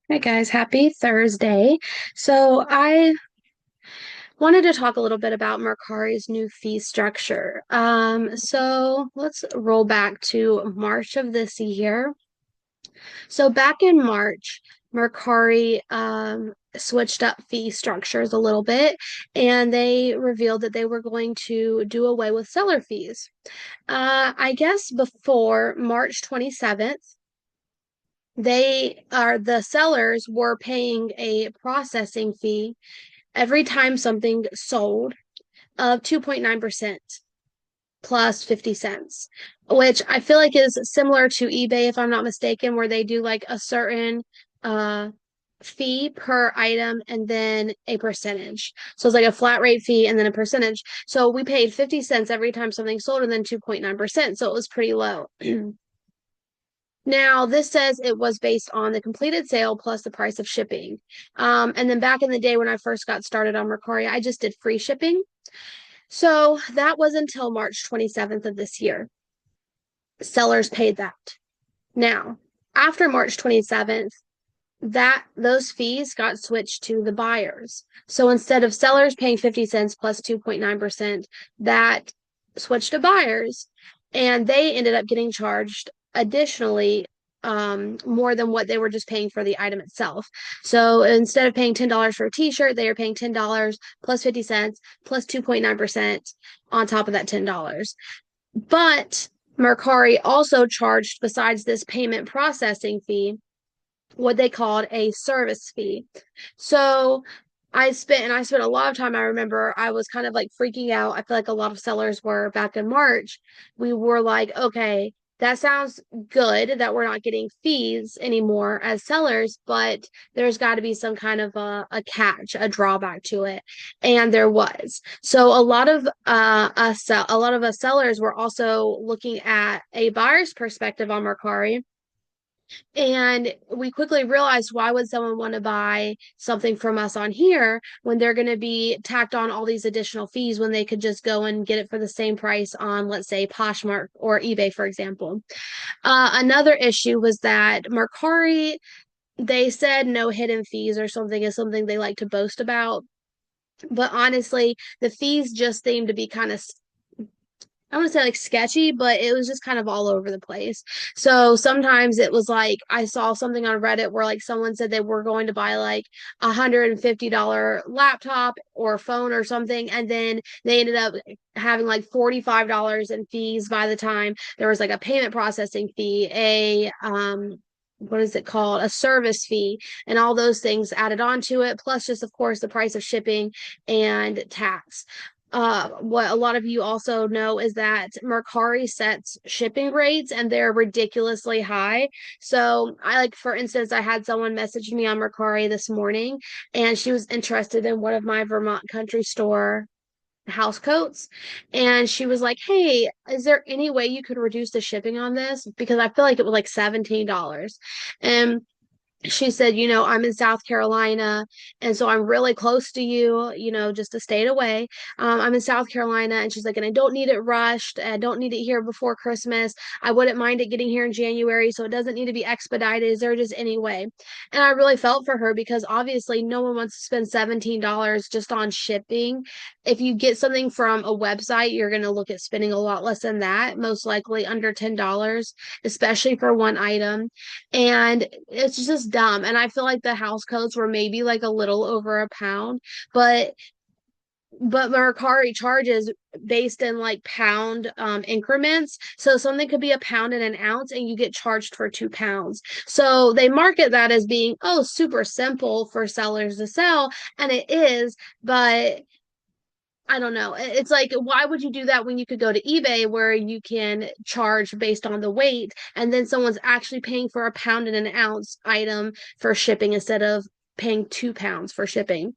Hey guys, happy Thursday. I wanted to talk a little bit about Mercari's new fee structure. Let's roll back to March of this year. So back in March, Mercari switched up fee structures a little bit, and they revealed that they were going to do away with seller fees. I guess before March 27th, the sellers were paying a processing fee every time something sold of 2.9% plus 50 cents, which I feel like is similar to eBay, if I'm not mistaken, where they do like a certain uh fee per item and then a percentage. So it's like a flat rate fee and then a percentage. So we paid 50 cents every time something sold and then 2.9%. So it was pretty low. Now, this says it was based on the completed sale plus the price of shipping. And then back in the day when I first got started on Mercari, I just did free shipping. So that was until March 27th of this year. Sellers paid that. Now, after March 27th, that those fees got switched to the buyers. So instead of sellers paying 50 cents plus 2.9%, that switched to buyers and they ended up getting charged additionally more than what they were just paying for the item itself. So instead of paying $10 for a t-shirt, they are paying $10 plus 50 cents plus 2.9% on top of that $10. But Mercari also charged, besides this payment processing fee, what they called a service fee. So I spent a lot of time. I remember I was kind of like freaking out. I feel like a lot of sellers were back in March. We were like, okay, that sounds good that we're not getting fees anymore as sellers, but there's got to be some kind of a catch, a drawback to it. And there was. So a lot of us sellers were also looking at a buyer's perspective on Mercari, and we quickly realized, why would someone want to buy something from us on here when they're going to be tacked on all these additional fees when they could just go and get it for the same price on, let's say, Poshmark or eBay, for example. Another issue was that Mercari, they said no hidden fees or something is something they like to boast about. But honestly, the fees just seem to be kind of, I want to say like sketchy, but it was just kind of all over the place. So sometimes it was like I saw something on Reddit where like someone said they were going to buy like $150 laptop or phone or something, and then they ended up having like $45 in fees by the time there was like a payment processing fee, a what is it called? A service fee, and all those things added on to it, plus just of course the price of shipping and tax. What a lot of you also know is that Mercari sets shipping rates and they're ridiculously high. So I like, for instance, I had someone message me on Mercari this morning and she was interested in one of my Vermont country store house coats. And she was like, hey, is there any way you could reduce the shipping on this? Because I feel like it was like $17. And she said, I'm in South Carolina, and so I'm really close to you, just a state away. I'm in South Carolina, and she's like, and I don't need it rushed. I don't need it here before Christmas. I wouldn't mind it getting here in January, so it doesn't need to be expedited. Is there just any way? And I really felt for her because obviously no one wants to spend $17 just on shipping. If you get something from a website, you're going to look at spending a lot less than that, most likely under $10, especially for one item. And it's just dumb. And I feel like the house coats were maybe like a little over a pound, but Mercari charges based in like pound increments. So something could be a pound and an ounce, and you get charged for 2 pounds. So they market that as being, oh, super simple for sellers to sell, and it is, but I don't know. It's like, why would you do that when you could go to eBay where you can charge based on the weight, and then someone's actually paying for a pound and an ounce item for shipping instead of paying 2 pounds for shipping?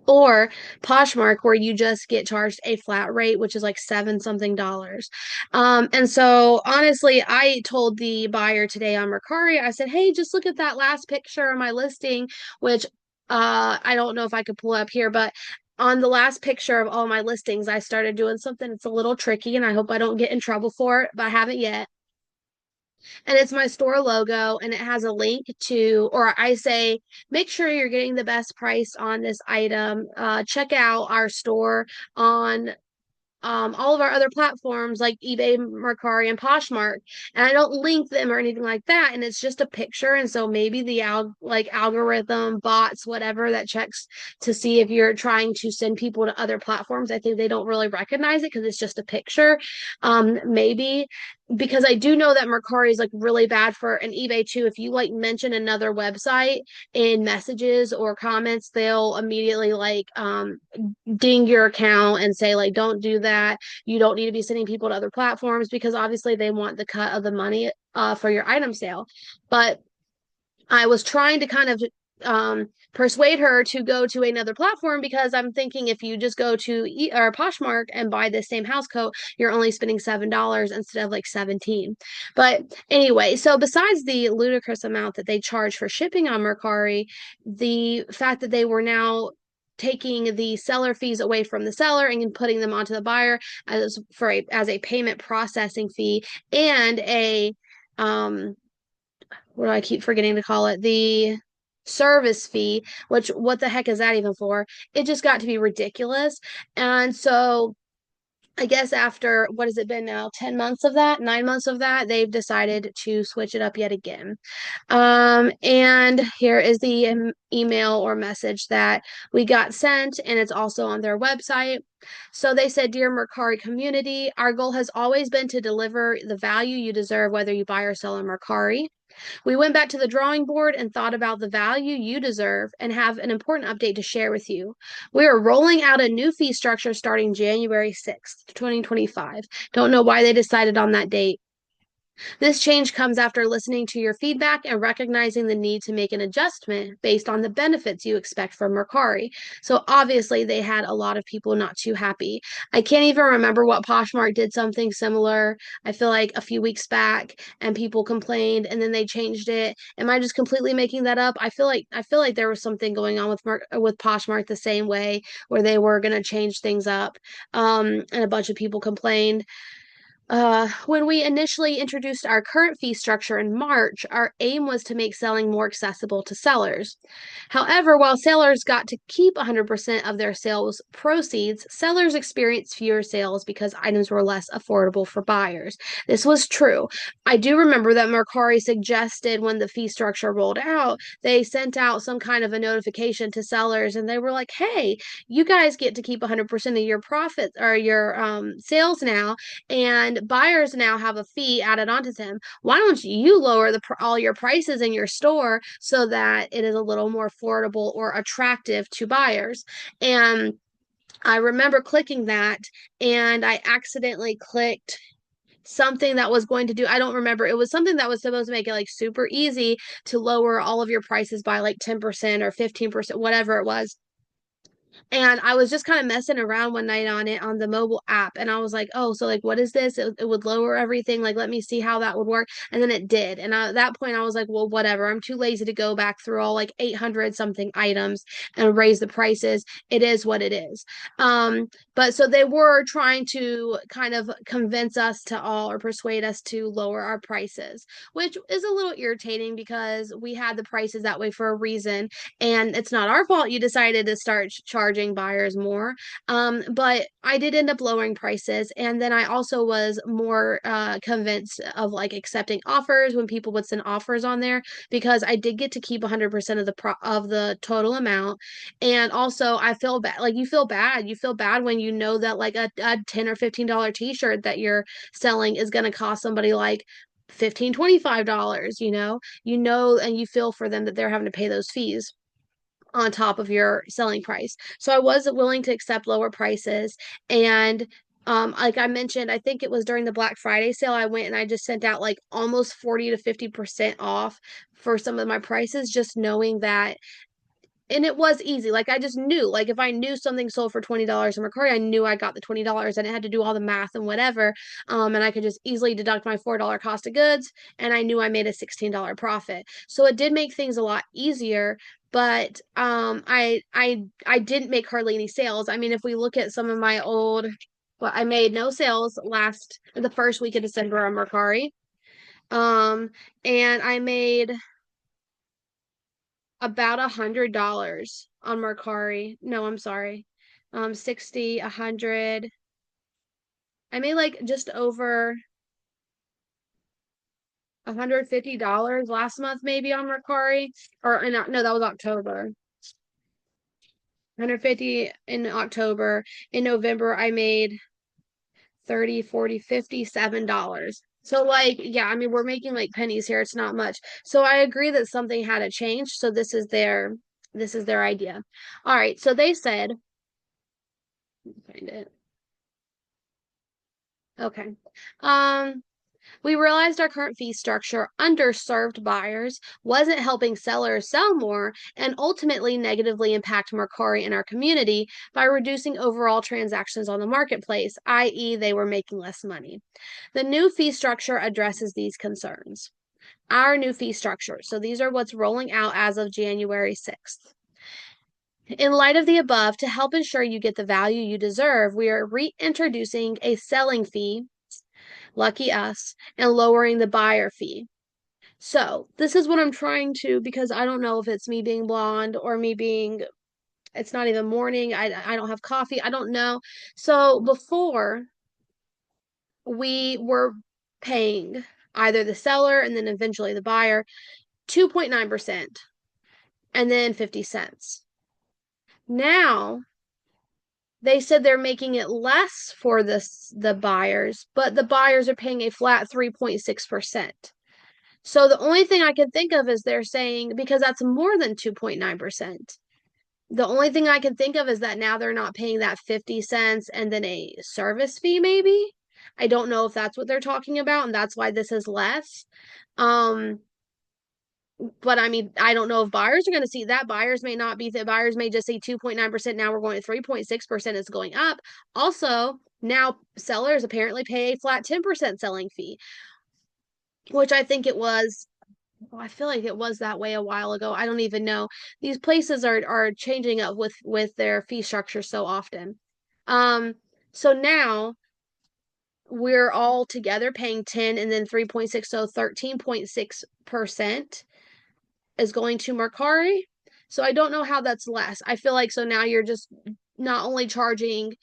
Or Poshmark, where you just get charged a flat rate, which is like seven something dollars. And so honestly, I told the buyer today on Mercari, I said, hey, just look at that last picture of my listing, which I don't know if I could pull up here, but on the last picture of all my listings, I started doing something that's a little tricky, and I hope I don't get in trouble for it, but I haven't yet. and it's my store logo, and it has a link to, or I say, make sure you're getting the best price on this item. Check out our store on all of our other platforms like eBay, Mercari, and Poshmark, and I don't link them or anything like that. And it's just a picture, and so maybe the algorithm, bots, whatever that checks to see if you're trying to send people to other platforms. I think they don't really recognize it because it's just a picture. Maybe because I do know that Mercari is like really bad for an eBay too. If you like mention another website in messages or comments, they'll immediately ding your account and say like don't do that, you don't need to be sending people to other platforms, because obviously they want the cut of the money for your item sale. But I was trying to kind of persuade her to go to another platform, because I'm thinking if you just go to or Poshmark and buy the same house coat, you're only spending $7 instead of like 17. But anyway, so besides the ludicrous amount that they charge for shipping on Mercari, the fact that they were now taking the seller fees away from the seller and putting them onto the buyer as a payment processing fee, and a um what do I keep forgetting to call it? The service fee, which what the heck is that even for? It just got to be ridiculous. And so I guess after what has it been now? 10 months of that, 9 months of that, they've decided to switch it up yet again. And here is the email or message that we got sent, and it's also on their website. So they said, Dear Mercari community, our goal has always been to deliver the value you deserve, whether you buy or sell on Mercari. We went back to the drawing board and thought about the value you deserve and have an important update to share with you. We are rolling out a new fee structure starting January 6th, 2025. Don't know why they decided on that date. This change comes after listening to your feedback and recognizing the need to make an adjustment based on the benefits you expect from Mercari. So obviously they had a lot of people not too happy. I can't even remember what Poshmark did something similar. I feel like a few weeks back, and people complained and then they changed it. Am I just completely making that up? I feel like there was something going on with Poshmark the same way, where they were going to change things up. And a bunch of people complained. When we initially introduced our current fee structure in March, our aim was to make selling more accessible to sellers. However, while sellers got to keep 100% of their sales proceeds, sellers experienced fewer sales because items were less affordable for buyers. This was true. I do remember that Mercari suggested when the fee structure rolled out, they sent out some kind of a notification to sellers, and they were like, hey, you guys get to keep 100% of your profits or your sales now, and buyers now have a fee added onto them. Why don't you lower all your prices in your store so that it is a little more affordable or attractive to buyers? And I remember clicking that, and I accidentally clicked something that was going to do, I don't remember, it was something that was supposed to make it like super easy to lower all of your prices by like 10% or 15%, whatever it was. And I was just kind of messing around one night on it on the mobile app. And I was like, oh, so like, what is this? It would lower everything. Like, let me see how that would work. And then it did. And at that point, I was like, well, whatever. I'm too lazy to go back through all like 800 something items and raise the prices. It is what it is. But so they were trying to kind of convince us to all, or persuade us to lower our prices, which is a little irritating because we had the prices that way for a reason, and it's not our fault you decided to start charging buyers more. But I did end up lowering prices, and then I also was more convinced of like accepting offers when people would send offers on there, because I did get to keep 100% of the total amount. And also I feel bad, like you feel bad when you know that like a $10 or $15 t-shirt that you're selling is going to cost somebody like 15 $25, and you feel for them that they're having to pay those fees on top of your selling price. So I was willing to accept lower prices. And like I mentioned, I think it was during the Black Friday sale, I went and I just sent out like almost 40 to 50% off for some of my prices, just knowing that. And it was easy. Like I just knew, like if I knew something sold for $20 in Mercari, I knew I got the $20. I didn't have to do all the math and whatever. And I could just easily deduct my $4 cost of goods, and I knew I made a $16 profit. So it did make things a lot easier. But I didn't make hardly any sales. I mean, if we look at some of my old, well, I made no sales the first week of December on Mercari. Um, and I made about $100 on Mercari. No, I'm sorry. 60, 100. I made like just over $150 last month, maybe on Mercari. No, that was October. 150 in October. In November, I made 30, 40, 50, $7. So like, yeah, I mean, we're making like pennies here. It's not much. So I agree that something had to change. So this is their idea. All right. So they said, find it. Okay. Um, we realized our current fee structure underserved buyers, wasn't helping sellers sell more, and ultimately negatively impact Mercari and our community by reducing overall transactions on the marketplace, i.e., they were making less money. The new fee structure addresses these concerns. Our new fee structure. So these are what's rolling out as of January 6th. In light of the above, to help ensure you get the value you deserve, we are reintroducing a selling fee, lucky us, and lowering the buyer fee. So, this is what I'm trying to, because I don't know if it's me being blonde or me being, it's not even morning. I don't have coffee. I don't know. So, before we were paying either the seller and then eventually the buyer 2.9% and then 50 cents. Now, they said they're making it less for the buyers, but the buyers are paying a flat 3.6%. So the only thing I can think of is they're saying, because that's more than 2.9%. The only thing I can think of is that now they're not paying that 50 cents and then a service fee, maybe. I don't know if that's what they're talking about, and that's why this is less. Um, but I mean, I don't know if buyers are going to see that. Buyers may not be that. Buyers may just say 2.9%. Now we're going to 3.6%. It's going up. Also, now sellers apparently pay a flat 10% selling fee, which I think it was. Well, I feel like it was that way a while ago. I don't even know. These places are changing up with their fee structure so often. Um, so now we're all together paying 10 and then 3.6, so 13.6% is going to Mercari. So I don't know how that's less. I feel like so now you're just not only charging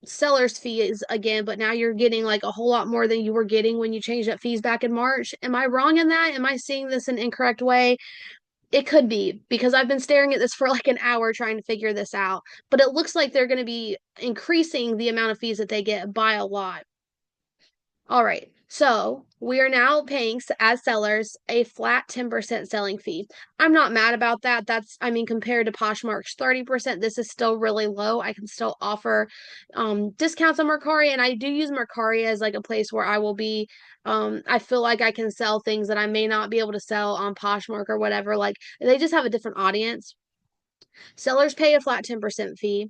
seller's fees again, but now you're getting like a whole lot more than you were getting when you changed up fees back in March. Am I wrong in that? Am I seeing this an incorrect way? It could be because I've been staring at this for like an hour trying to figure this out. But it looks like they're going to be increasing the amount of fees that they get by a lot. All right. So we are now paying as sellers a flat 10% selling fee. I'm not mad about that. That's, I mean, compared to Poshmark's 30%, this is still really low. I can still offer discounts on Mercari, and I do use Mercari as like a place where I will be. I feel like I can sell things that I may not be able to sell on Poshmark or whatever. Like they just have a different audience. Sellers pay a flat 10% fee.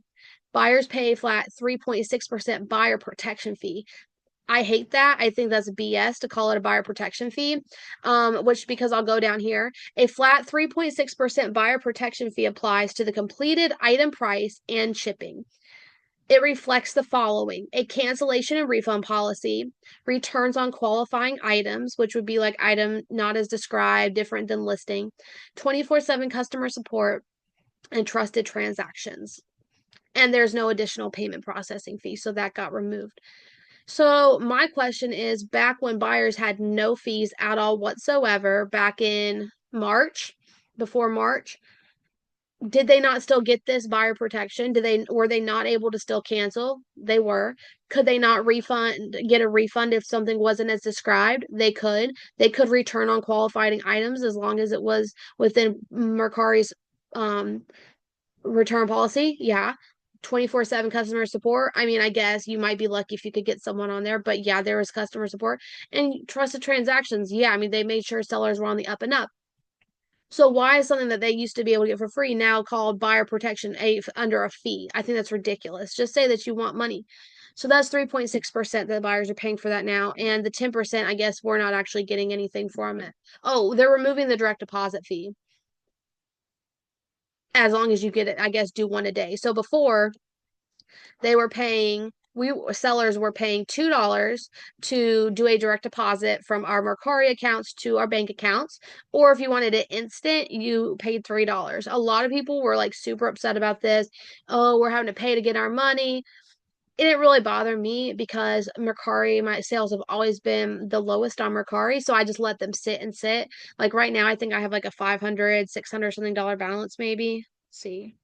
Buyers pay a flat 3.6% buyer protection fee. I hate that. I think that's BS to call it a buyer protection fee. Which because I'll go down here, a flat 3.6% buyer protection fee applies to the completed item price and shipping. It reflects the following: a cancellation and refund policy, returns on qualifying items, which would be like item not as described, different than listing, 24/7 customer support, and trusted transactions. And there's no additional payment processing fee, so that got removed. So my question is, back when buyers had no fees at all whatsoever back in March, before March, did they not still get this buyer protection? Were they not able to still cancel? They were. Could they not get a refund if something wasn't as described? They could. They could return on qualifying items as long as it was within Mercari's um return policy. Yeah. 24/7 customer support. I mean, I guess you might be lucky if you could get someone on there, but yeah, there was customer support and trusted transactions. Yeah, I mean, they made sure sellers were on the up and up. So why is something that they used to be able to get for free now called buyer protection under a fee? I think that's ridiculous. Just say that you want money. So that's 3.6% that buyers are paying for that now. And the 10%, I guess we're not actually getting anything from it. Oh, they're removing the direct deposit fee as long as you get it, I guess, do one a day. So before they were paying we sellers were paying $2 to do a direct deposit from our Mercari accounts to our bank accounts. Or if you wanted it instant, you paid $3. A lot of people were like super upset about this. Oh, we're having to pay to get our money. It didn't really bother me because Mercari, my sales have always been the lowest on Mercari. So I just let them sit and sit. Like right now, I think I have like a 500, 600 something dollar balance, maybe. Let's see.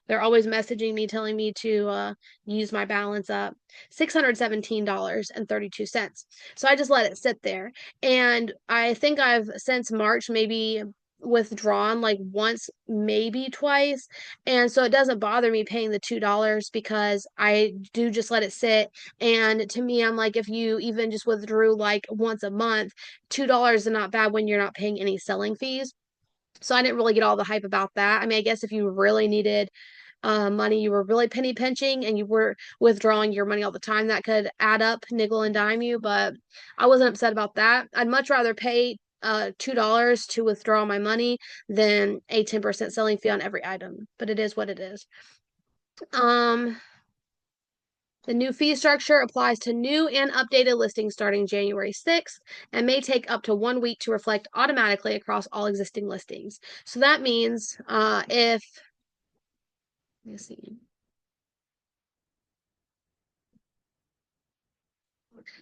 They're always messaging me telling me to use my balance up. $617.32. So I just let it sit there. And I think I've since March maybe withdrawn like once, maybe twice. And so it doesn't bother me paying the $2 because I do just let it sit. And to me, I'm like, if you even just withdrew like once a month, $2 is not bad when you're not paying any selling fees. So I didn't really get all the hype about that. I mean, I guess if you really needed money, you were really penny pinching and you were withdrawing your money all the time, that could add up, nickel and dime you. But I wasn't upset about that. I'd much rather pay $2 to withdraw my money than a 10% selling fee on every item. But it is what it is. Um, the new fee structure applies to new and updated listings starting January 6th and may take up to 1 week to reflect automatically across all existing listings. So that means if, let me see.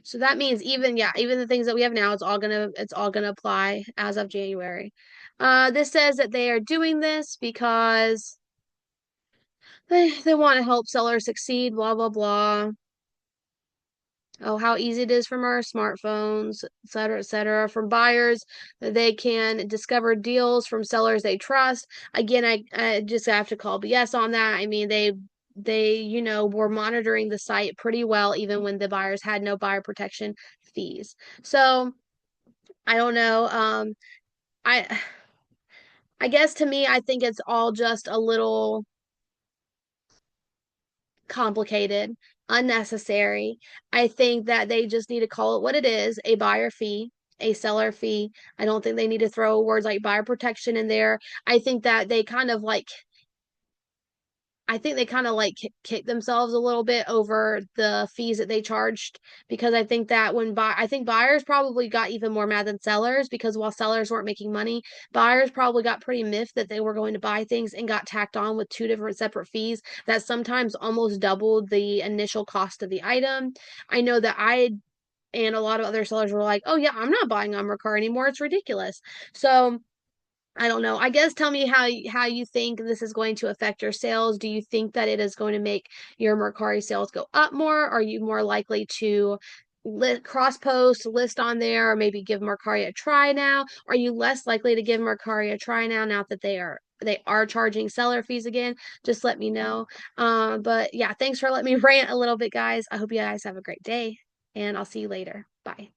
So that means even, yeah, even the things that we have now, it's all gonna apply as of January. This says that they are doing this because they want to help sellers succeed, blah blah blah. Oh, how easy it is from our smartphones, et cetera, et cetera. From buyers, they can discover deals from sellers they trust. Again, I just have to call BS on that. I mean, they were monitoring the site pretty well, even when the buyers had no buyer protection fees. So I don't know. I I guess to me, I think it's all just a little complicated, unnecessary. I think that they just need to call it what it is, a buyer fee, a seller fee. I don't think they need to throw words like buyer protection in there. I think that they kind of like I think they kind of like kick themselves a little bit over the fees that they charged because I think that I think buyers probably got even more mad than sellers because while sellers weren't making money, buyers probably got pretty miffed that they were going to buy things and got tacked on with two different separate fees that sometimes almost doubled the initial cost of the item. I know that I and a lot of other sellers were like, "Oh yeah, I'm not buying on Mercari anymore. It's ridiculous." So I don't know. I guess tell me how you think this is going to affect your sales. Do you think that it is going to make your Mercari sales go up more? Are you more likely to cross post, list on there, or maybe give Mercari a try now? Are you less likely to give Mercari a try now that they are charging seller fees again? Just let me know. But yeah, thanks for letting me rant a little bit, guys. I hope you guys have a great day, and I'll see you later. Bye.